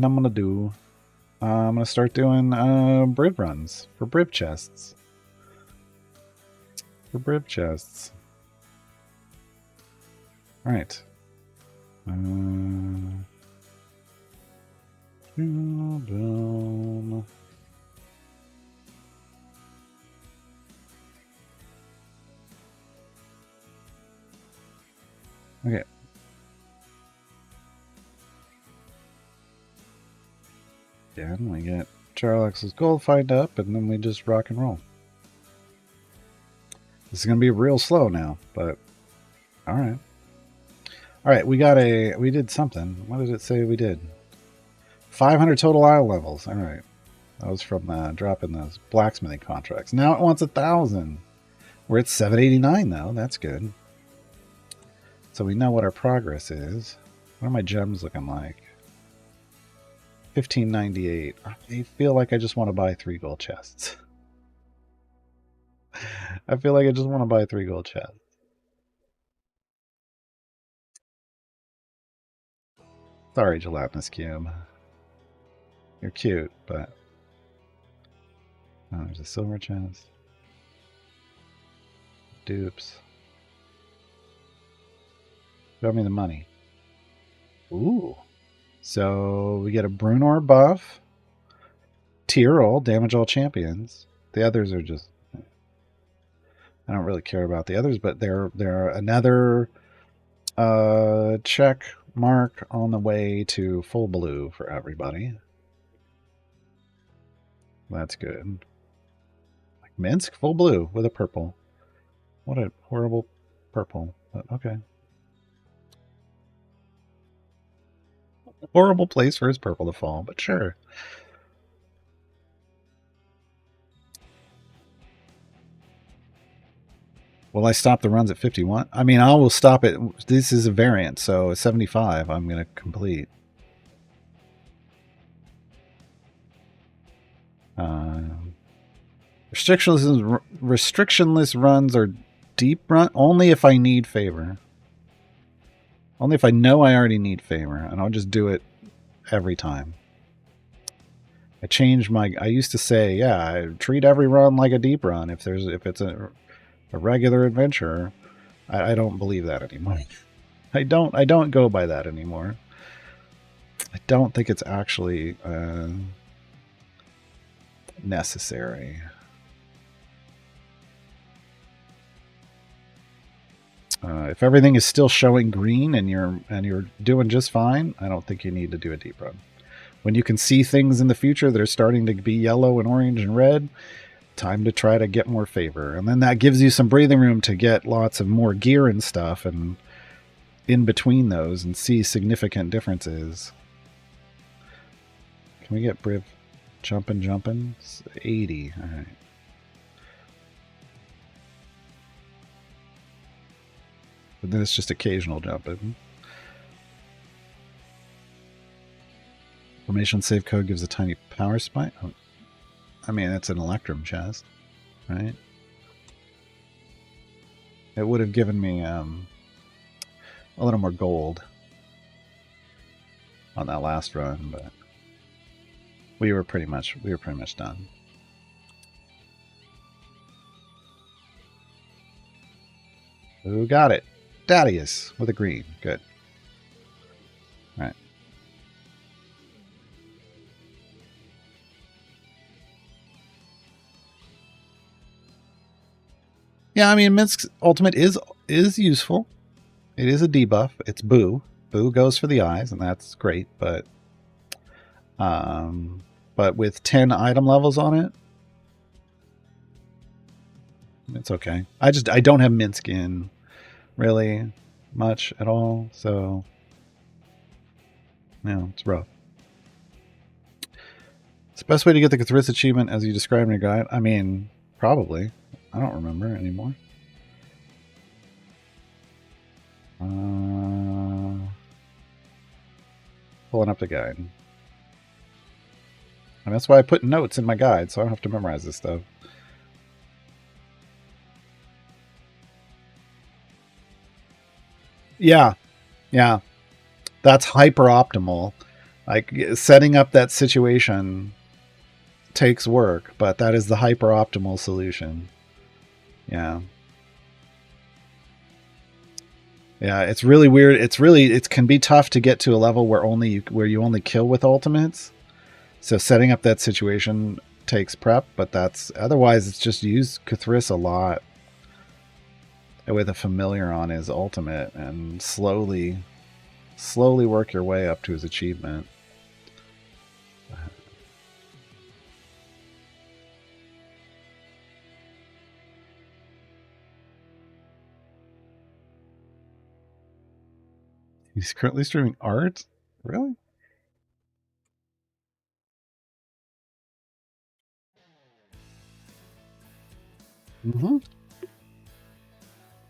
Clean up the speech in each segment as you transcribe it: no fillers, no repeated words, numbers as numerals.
And I'm gonna start doing Briv runs for Briv chests. All right. Okay. Again, we get Charlex's gold find up, and then we just rock and roll. This is gonna be real slow now, but all right. All right, we did something. What did it say we did? 500 total isle levels. All right. That was from dropping those blacksmithing contracts. Now it wants 1,000. We're at 789 though. That's good. So we know what our progress is. What are my gems looking like? 1598. I feel like I just want to buy 3 gold chests. I feel like I just want to buy 3 gold chests. Sorry, Gelatinous Cube. You're cute, but... Oh, there's a silver chest. Dupes. Show me the money. Ooh. So we get a Brunor buff. Tier all, damage all champions. The others are just... I don't really care about the others, but they're another check mark on the way to full blue for everybody. That's good. Like Minsk, full blue with a purple. What a horrible purple, but okay. Horrible place for his purple to fall, but sure. Will I stop the runs at 51? I mean, I will stop it. This is a variant, so at 75, I'm going to complete. Restrictionless runs are deep run only if I need favor. Only if I know I already need favor, and I'll just do it every time. I changed my... I used to say, yeah, I treat every run like a deep run if it's a regular adventure. I don't believe that anymore. I don't go by that anymore. I don't think it's actually necessary. If everything is still showing green and you're doing just fine, I don't think you need to do a deep run. When you can see things in the future that are starting to be yellow and orange and red, time to try to get more favor. And then that gives you some breathing room to get lots of more gear and stuff and in between those and see significant differences. Can we get Briv jumping? It's 80. All right. But then it's just occasional jumping. Formation save code gives a tiny power spike. Oh, I mean, it's an Electrum chest, right? It would have given me a little more gold on that last run, but we were pretty much done. Who got it? Dadius with a green. Good. All right. Yeah, I mean, Minsk's ultimate is useful. It is a debuff. It's Boo. Boo goes for the eyes, and that's great. But with 10 item levels on it, it's okay. I don't have Minsk in really much at all, so no, it's rough. It's the best way to get the Cathris achievement as you described in your guide. I mean, probably. I don't remember anymore. Pulling up the guide. And that's why I put notes in my guide, so I don't have to memorize this stuff. Yeah. Yeah. That's hyper optimal. Like setting up that situation takes work, but that is the hyper optimal solution. Yeah. Yeah, it's really weird. It can be tough to get to a level where you only kill with ultimates. So setting up that situation takes prep, but that's otherwise it's just use Cthulhu a lot with a familiar on his ultimate and slowly work your way up to his achievement. He's currently streaming art? Really? Mm-hmm.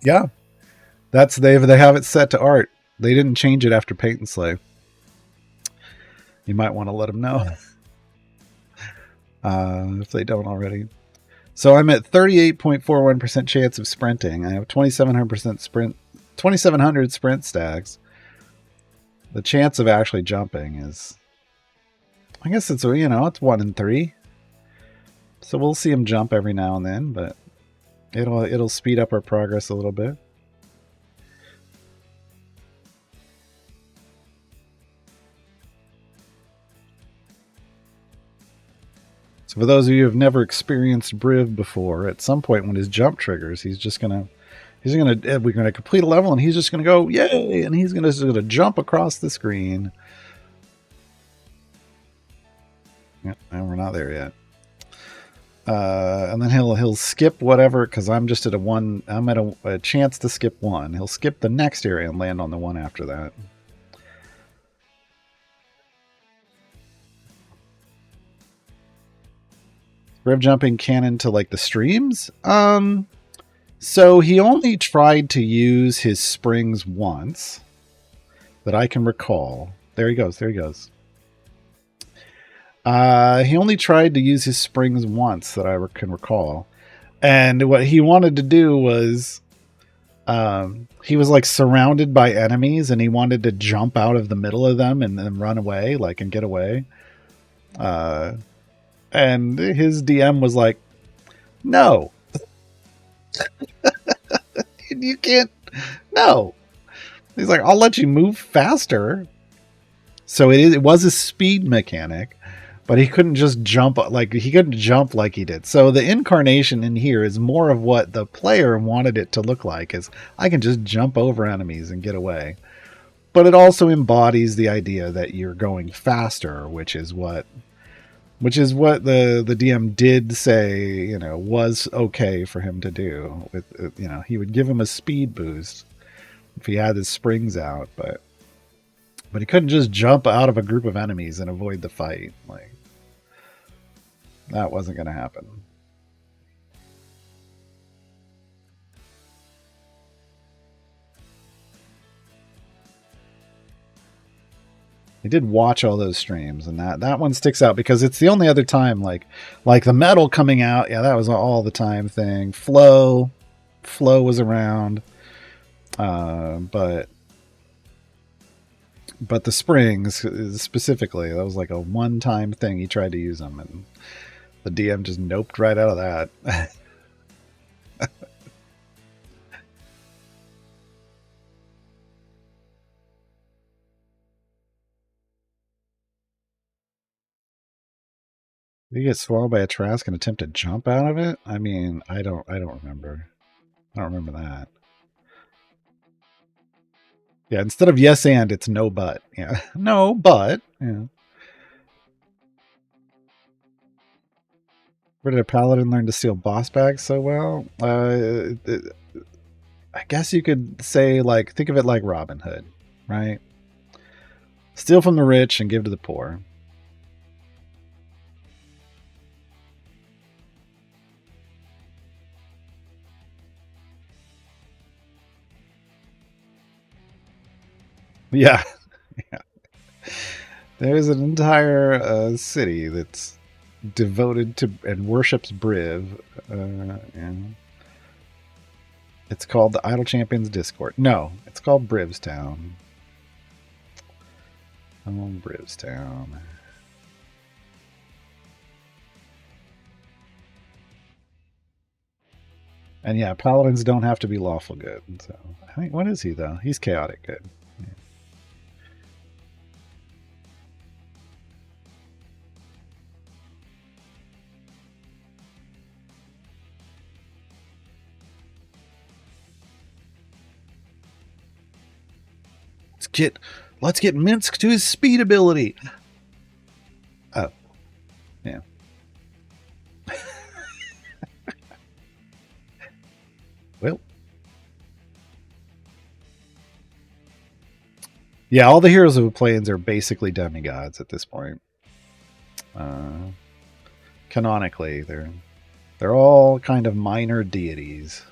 Yeah. They have it set to art. They didn't change it after Paint and Slay. You might want to let them know if they don't already. So I'm at 38.41% chance of sprinting. I have 2,700 sprint stacks. The chance of actually jumping is, I guess it's 1 in 3. So we'll see him jump every now and then, but it'll speed up our progress a little bit. So for those of you who have never experienced Briv before, at some point when his jump triggers, we're gonna complete a level and he's just gonna go yay, and he's gonna jump across the screen. Yeah, and we're not there yet. And then he'll skip whatever, because I'm just at I'm at a chance to skip one. He'll skip the next area and land on the one after that. Rev jumping canon to like the streams. So he only tried to use his springs once that I can recall. There he goes. He only tried to use his springs once that I can recall. And what he wanted to do was he was like surrounded by enemies and he wanted to jump out of the middle of them and then run away, like, and get away. And his DM was like, no. You can't. No. He's like, I'll let you move faster. So it was a speed mechanic, but he couldn't just jump like he did. So the incarnation in here is more of what the player wanted it to look like, is I can just jump over enemies and get away. But it also embodies the idea that you're going faster, which is what the DM did say, was okay for him to do. With he would give him a speed boost if he had his springs out, but he couldn't just jump out of a group of enemies and avoid the fight. Like, that wasn't going to happen. I did watch all those streams, and that one sticks out because it's the only other time like the metal coming out. Yeah, that was an all the time thing. Flow was around, but the springs specifically, that was like a one time thing. He tried to use them, and the DM just noped right out of that. You get swallowed by a trask and attempt to jump out of it? I mean, I don't remember. I don't remember that. Yeah, instead of yes and, it's no but. Yeah. No but. Yeah. Where did a paladin learn to steal boss bags so well? I guess you could say, like, think of it like Robin Hood, right? Steal from the rich and give to the poor. Yeah. Yeah. There's an entire city that's devoted to and worships Briv. And it's called the Idle Champions Discord. No, it's called Briv's Town. Oh, Brivstown. And yeah, paladins don't have to be lawful good. So I think, what is he though? He's chaotic good. Yeah. Let's get Minsk to his speed ability. Oh, yeah. Well, yeah, all the heroes of the plains are basically demigods at this point. Canonically, they're all kind of minor deities.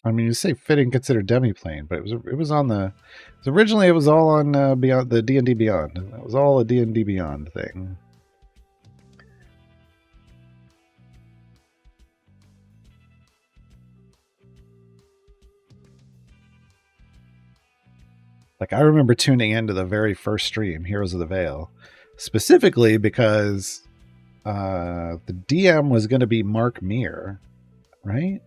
I mean, you say fitting considered demiplane, but it was on the. Originally, it was all on Beyond the D&D Beyond. It was all a D&D Beyond thing. Like I remember tuning into the very first stream, Heroes of the Veil, specifically because the DM was going to be Mark Meir, right?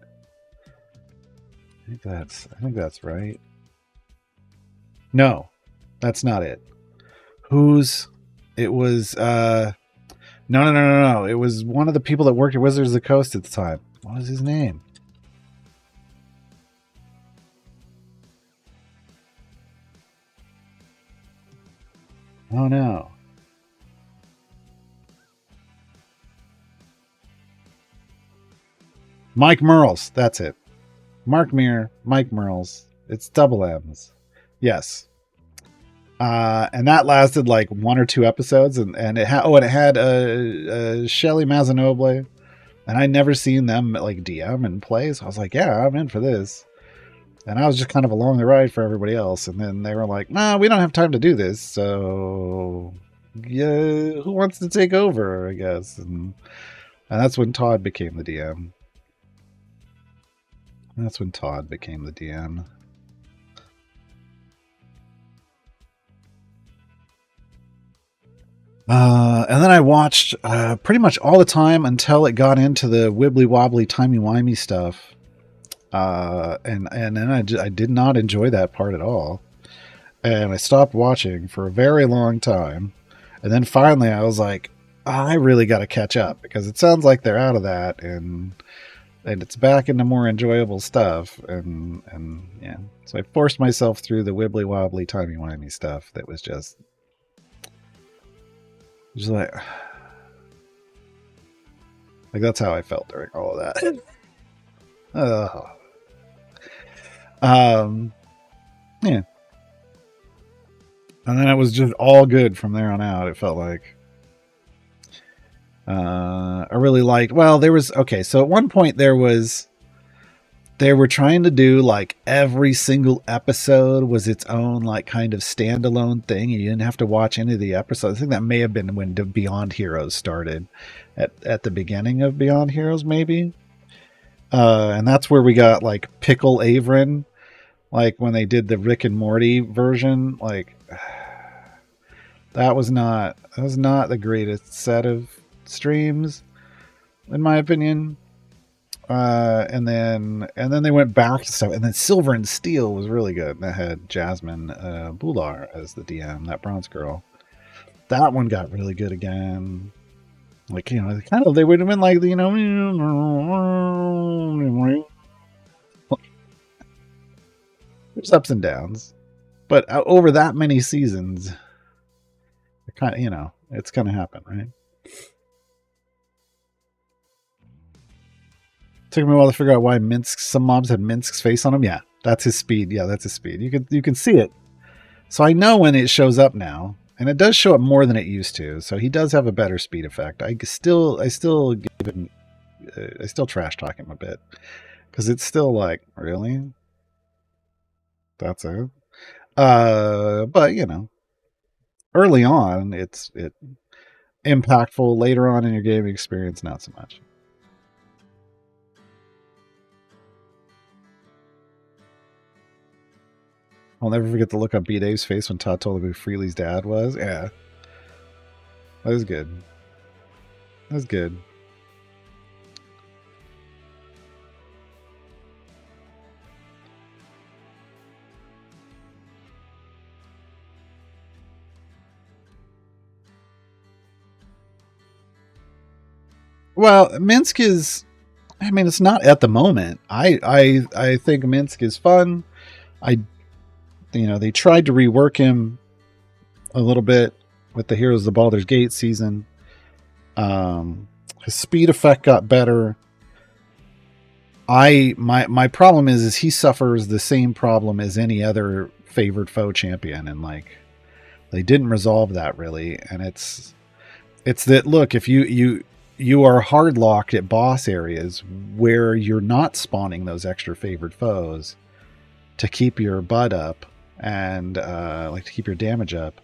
I think that's right. No, that's not it. It was no. It was one of the people that worked at Wizards of the Coast at the time. What was his name? Oh no. Mike Merles, that's it. Mark Meir, Mike Merles. It's double M's. Yes. And that lasted like 1 or 2 episodes, and it had Shelly Mazanoble, and I'd never seen them like DM and play, so I was like, yeah, I'm in for this. And I was just kind of along the ride for everybody else, and then they were like, nah, we don't have time to do this, so yeah, who wants to take over? I guess, and that's when Todd became the DM. That's when Todd became the DM. And then I watched pretty much all the time until it got into the wibbly wobbly, timey wimey stuff. And then I did not enjoy that part at all. And I stopped watching for a very long time. And then finally I was like, I really got to catch up because it sounds like they're out of that and it's back into more enjoyable stuff. And yeah, so I forced myself through the wibbly wobbly, timey wimey stuff that was just like that's how I felt during all of that. Yeah. And then it was just all good from there on out. It felt like I really liked. Well, there was so at one point they were trying to do like every single episode was its own like kind of standalone thing. You didn't have to watch any of the episodes. I think that may have been when Beyond Heroes started at the beginning of Beyond Heroes, maybe. And that's where we got like Pickle Averin, like when they did the Rick and Morty version. Like that was not the greatest set of streams, in my opinion. And then they went back to stuff, and then Silver and Steel was really good. That had Jasmine Bular as the DM, that bronze girl. That one got really good again. Like, kind of they would have been like, there's ups and downs, but over that many seasons, it kind of it's gonna happen, right? Took me a while to figure out why some mobs had Minsk's face on them. Yeah, that's his speed. Yeah, that's his speed. You can see it. So I know when it shows up now, and it does show up more than it used to. So he does have a better speed effect. I still give him, I still trash talk him a bit because it's still like, really, that's it. But you know, early on, it's impactful. Later on in your gaming experience, not so much. I'll never forget the look on B Dave's face when Todd told him who Freely's dad was. Yeah, that was good. That was good. Well, Minsk is. I mean, it's not at the moment. I think Minsk is fun. I, they tried to rework him a little bit with the Heroes of the Baldur's Gate season. His speed effect got better. My problem is he suffers the same problem as any other favored foe champion, and like they didn't resolve that really. And it's that look, if you are hard locked at boss areas where you're not spawning those extra favored foes to keep your butt up and like to keep your damage up,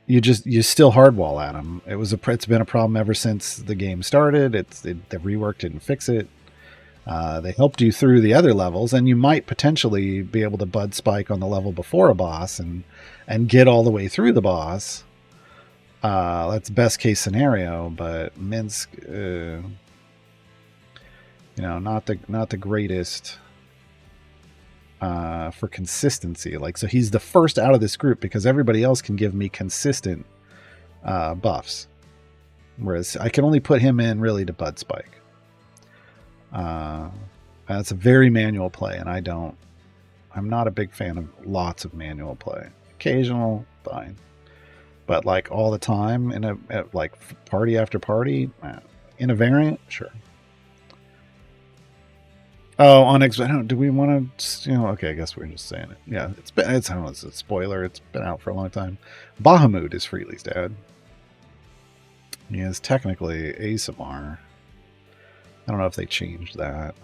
you still hardwall at them. It's been a problem ever since the game started. The rework didn't fix it. They helped you through the other levels, and you might potentially be able to bud spike on the level before a boss and get all the way through the boss. That's best case scenario, but Minsk, not the greatest for consistency. Like, so he's the first out of this group because everybody else can give me consistent buffs, whereas I can only put him in really to bud spike. It's a very manual play, and I'm not a big fan of lots of manual play. Occasional, fine. But like all the time like party after party, in a variant, sure. Oh, do we want to? Okay, I guess we're just saying it. Yeah, I don't know. It's a spoiler. It's been out for a long time. Bahamut is Freely's dad. He is technically Asamar. I don't know if they changed that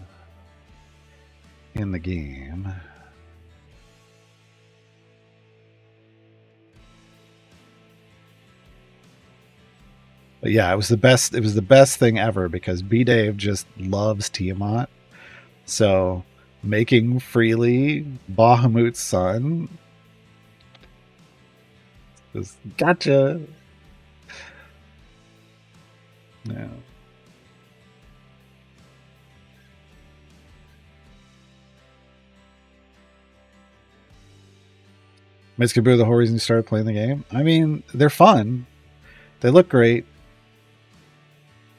in the game. But yeah, it was the best. It was the best thing ever because B Dave just loves Tiamat. So making Freely Bahamut's son was gotcha. Yeah. Mitzke Boo, the whole reason you started playing the game. I mean, they're fun. They look great.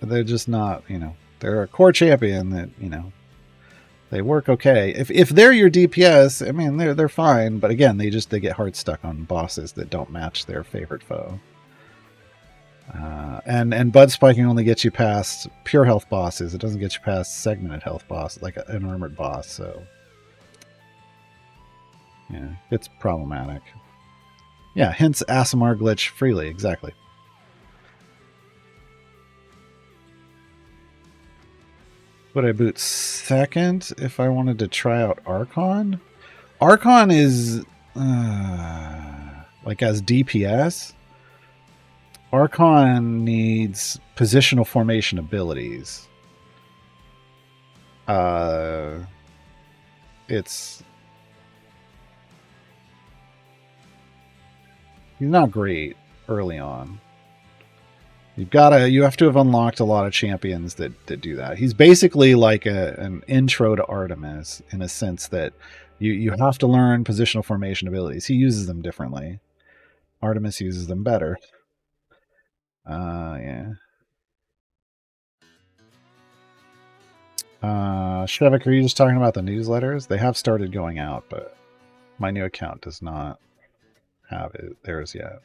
But they're just not, they're a core champion that, they work okay. If they're your DPS, I mean, they're fine. But again, they get hard stuck on bosses that don't match their favorite foe. And bud spiking only gets you past pure health bosses. It doesn't get you past segmented health bosses, like an armored boss. So yeah, it's problematic. Yeah, hence Asimar glitch Freely, exactly. Would I boot second if I wanted to try out Archon? Archon is like as DPS. Archon needs positional formation abilities. He's not great early on. You have to have unlocked a lot of champions that do that. He's basically like an intro to Artemis in a sense that you have to learn positional formation abilities. He uses them differently. Artemis uses them better. Yeah. Shevik, are you just talking about the newsletters? They have started going out, but my new account does not have theirs yet.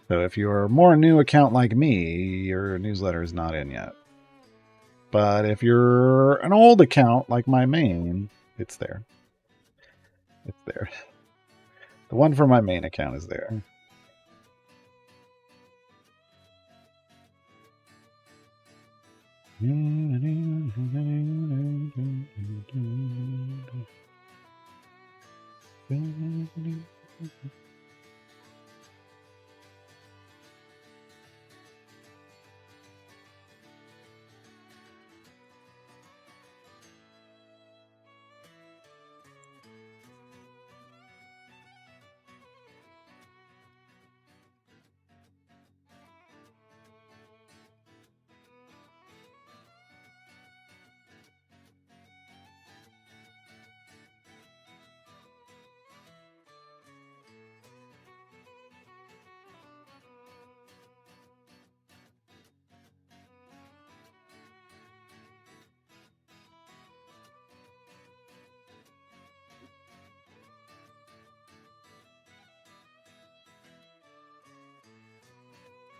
So if you're a more new account like me, your newsletter is not in yet. But if you're an old account like my main, it's there. It's there. The one for my main account is there.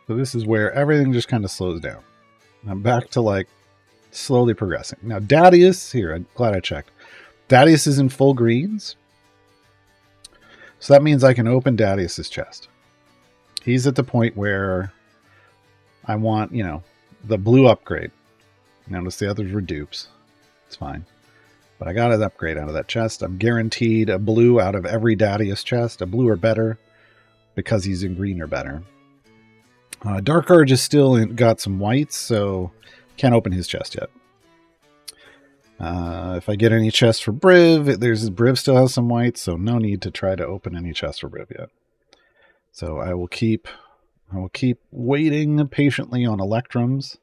So this is where everything just kind of slows down. I'm back to like slowly progressing. Now Dadius, here, I'm glad I checked. Dadius is in full greens. So that means I can open Dadius's chest. He's at the point where I want, you know, the blue upgrade. Notice the others were dupes. It's fine. But I got an upgrade out of that chest. I'm guaranteed a blue out of every Dadius chest. A blue or better because he's in green or better. Dark Urge is still got some whites, so can't open his chest yet. If I get any chests for Briv, Briv still has some whites, so no need to try to open any chests for Briv yet. So I will keep waiting patiently on Electrums.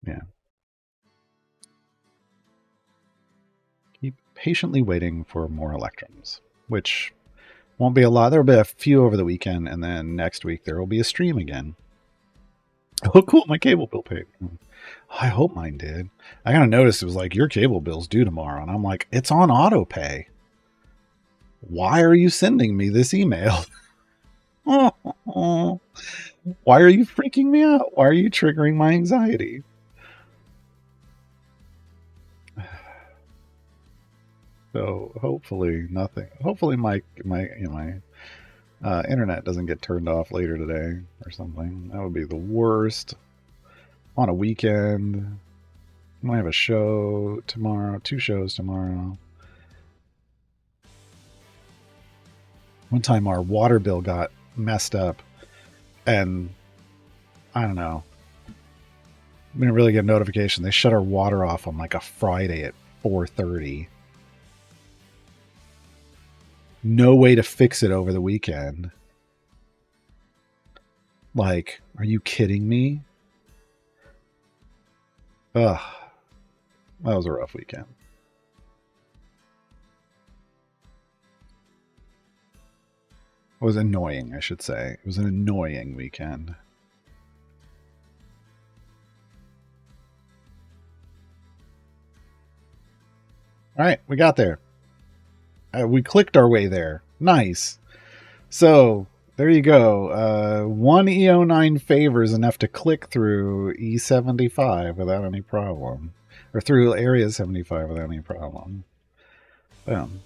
Yeah. Keep patiently waiting for more Electrums, which won't be a lot. There will be a few over the weekend, and then next week there will be a stream again. Oh, cool. My cable bill paid. I hope mine did. I kind of noticed it was like, your cable bill's due tomorrow. And I'm like, it's on auto pay. Why are you sending me this email? Why are you freaking me out? Why are you triggering my anxiety? So hopefully nothing. Hopefully my internet doesn't get turned off later today or something. That would be the worst. On a weekend. I might have a show tomorrow. 2 shows tomorrow. One time our water bill got messed up. And I don't know. We didn't really get a notification. They shut our water off on like a Friday at 4:30. No way to fix it over the weekend. Like, are you kidding me? Ugh. That was a rough weekend. It was annoying, I should say. It was an annoying weekend. All right, we got there. We clicked our way there. Nice. So, there you go. 1 EO9 favor is enough to click through E75 without any problem. Or through Area 75 without any problem. Boom.